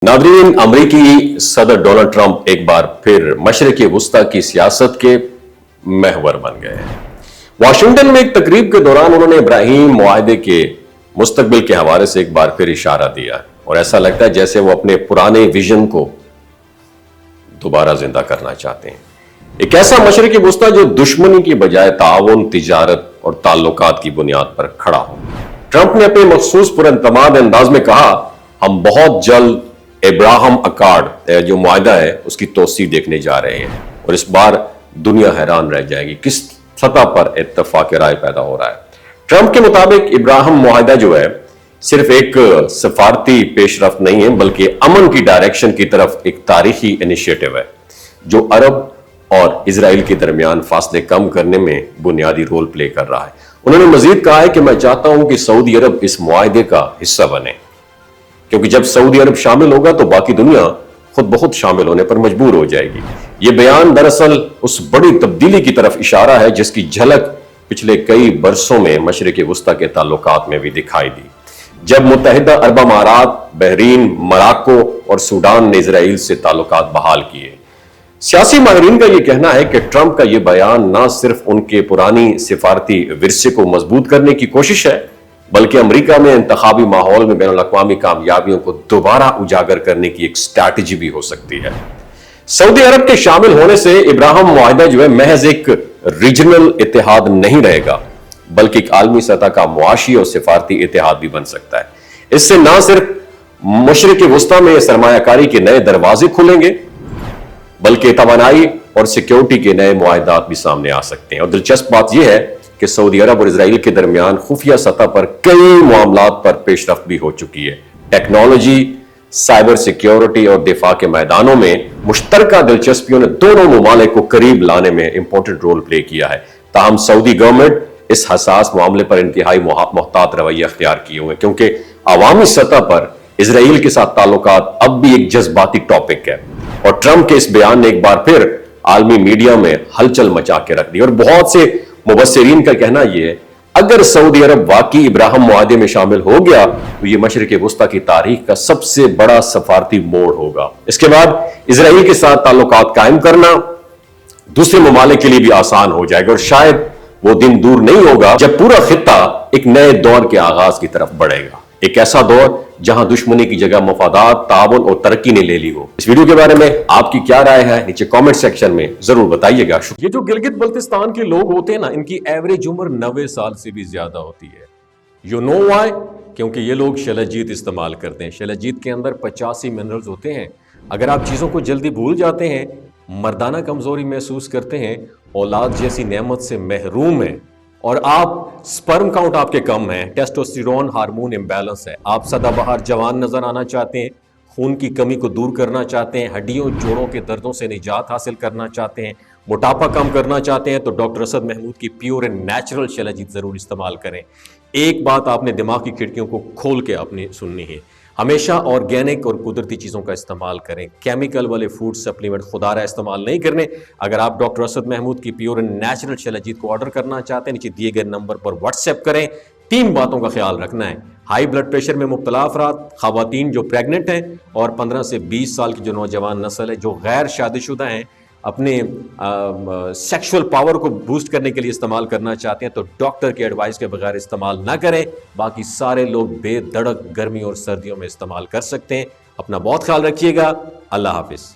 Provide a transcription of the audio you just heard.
Nadreen, अमरीकी सदर Donald Trump एक बार फिर मशरिक़ वुस्ता की सियासत के महवर बन गए हैं। वाशिंगटन में एक तकरीब के दौरान उन्होंने इब्राहिम मुआहदे के मुस्तकबिल के हवाले से एक बार फिर इशारा दिया और ऐसा लगता है जैसे वो अपने पुराने विजन को दोबारा जिंदा करना चाहते हैं। एक ऐसा मशरिक़ वुस्ता जो दुश्मनी की बजाय ताउन, तिजारत और ताल्लुकात की बुनियाद पर खड़ा हो। ट्रंप ने अपने मखसूस पुरअतमाद अंदाज में कहा, हम बहुत जल्द इब्राहिम अकॉर्ड जो मुआहदा है उसकी तोसी देखने जा रहे हैं और इस बार दुनिया हैरान रह जाएगी किस सतह पर इत्तफाक राय पैदा हो रहा है। ट्रंप के मुताबिक इब्राहिम मुआहदा जो है सिर्फ एक सफारती पेशरफ्त नहीं है बल्कि अमन की डायरेक्शन की तरफ एक तारीखी इनिशिएटिव है जो अरब और इजराइल के दरमियान फासले कम करने में बुनियादी रोल प्ले कर रहा है। उन्होंने मजीद कहा है कि मैं चाहता हूं कि सऊदी अरब इस मुआहदे का हिस्सा बने, क्योंकि जब सऊदी अरब शामिल होगा तो बाकी दुनिया खुद बहुत शामिल होने पर मजबूर हो जाएगी। यह बयान दरअसल उस बड़ी तब्दीली की तरफ इशारा है जिसकी झलक पिछले कई बरसों में मशरिक़ वुस्ता के ताल्लुकात में भी दिखाई दी, जब मुत्तहिदा अरब अमारात, बहरीन, मोरक्को और सूडान ने इजराइल से ताल्लुकात बहाल किए। सियासी माहिरीन का यह कहना है कि ट्रंप का यह बयान न सिर्फ उनके पुरानी सिफारती विरसे को मजबूत करने की कोशिश है बल्कि अमेरिका में इंतखाबी माहौल में बैनुल-अक़वामी कामयाबियों को दोबारा उजागर करने की एक स्ट्रैटेजी भी हो सकती है। सऊदी अरब के शामिल होने से इब्राहिम मुआहदा जो है महज एक रीजनल इत्तेहाद नहीं रहेगा बल्कि एक आलमी सतह का मुआशी और सिफारती इत्तेहाद भी बन सकता है। इससे न सिर्फ मशरिक़ वुस्ता में सरमायाकारी के नए दरवाजे खुलेंगे बल्कि तवानाई और सिक्योरिटी के नए मुआहदात भी सामने आ सकते हैं। और दिलचस्प बात यह है कि सऊदी अरब और इजराइल के दरमियान खुफिया सतह पर कई मामलात पर पेशरफ्त भी हो चुकी है। टेक्नोलॉजी, साइबर सिक्योरिटी और दिफा के मैदानों में मुश्तरका दिलचस्पियों ने दोनों ममालिक को करीब लाने में इंपॉर्टेंट रोल प्ले किया है। ताहम सऊदी गवर्नमेंट इस हसास मामले पर इंतहाई मोहतात रवैया अख्तियार किए हुए क्योंकि अवामी सतह पर इजराइल के साथ ताल्लुकात अब भी एक जज्बाती टॉपिक है और ट्रंप के इस बयान ने एक बार फिर आलमी मीडिया में हलचल मचा के रख दी। और बहुत से मुबस्सिरीन का कहना यह है अगर सऊदी अरब वाकई इब्राहिम मुआहदे में शामिल हो गया तो यह मशरिक़ वुस्ता की तारीख का सबसे बड़ा सफारती मोड़ होगा। इसके बाद इजराइल के साथ ताल्लुकात कायम करना दूसरे ममालिक के लिए भी आसान हो जाएगा और शायद वो दिन दूर नहीं होगा जब पूरा खित्ता एक नए दौर के आगाज की तरफ बढ़ेगा, एक ऐसा दौर जहां दुश्मनी की जगह मफादात, ताउन और तरक्की ने ले ली हो। इस वीडियो के बारे में आपकी क्या राय है नीचे कमेंट सेक्शन में जरूर बताइएगा। ये जो गिलगित बल्तिस्तान के लोग होते हैं ना, इनकी एवरेज उम्र 90 साल से भी ज्यादा होती है। You know why? क्योंकि ये लोग शलजीत इस्तेमाल करते हैं। शलजीत के अंदर 85 मिनरल्स होते हैं। अगर आप चीजों को जल्दी भूल जाते हैं, मर्दाना कमजोरी महसूस करते हैं, औलाद जैसी नेमत से महरूम है और आप स्पर्म काउंट आपके कम है, टेस्टोस्टेरोन हार्मोन इम्बैलेंस है, आप सदाबहार जवान नजर आना चाहते हैं, खून की कमी को दूर करना चाहते हैं, हड्डियों जोड़ों के दर्दों से निजात हासिल करना चाहते हैं, मोटापा कम करना चाहते हैं तो डॉक्टर असद महमूद की प्योर एंड नेचुरल शलजीत जरूर इस्तेमाल करें। एक बात आपने दिमाग की खिड़कियों को खोल के अपनी सुननी है, हमेशा ऑर्गेनिक और कुदरती चीज़ों का इस्तेमाल करें। केमिकल वाले फूड सप्लीमेंट खुदारा इस्तेमाल नहीं करने। अगर आप डॉक्टर असद महमूद की प्योर एंड नेचुरल शलजीत को ऑर्डर करना चाहते हैं, नीचे दिए गए नंबर पर व्हाट्सएप करें। 3 बातों का ख्याल रखना है, हाई ब्लड प्रेशर में मुब्तला अफराद, खवातीन जो प्रेग्नेंट हैं और 15 से 20 साल की जो नौजवान नस्ल है जो गैर शादीशुदा हैं, अपने सेक्सुअल पावर को बूस्ट करने के लिए इस्तेमाल करना चाहते हैं तो डॉक्टर के एडवाइस के बगैर इस्तेमाल ना करें। बाकी सारे लोग बेधड़क गर्मी और सर्दियों में इस्तेमाल कर सकते हैं। अपना बहुत ख्याल रखिएगा। अल्लाह हाफिज।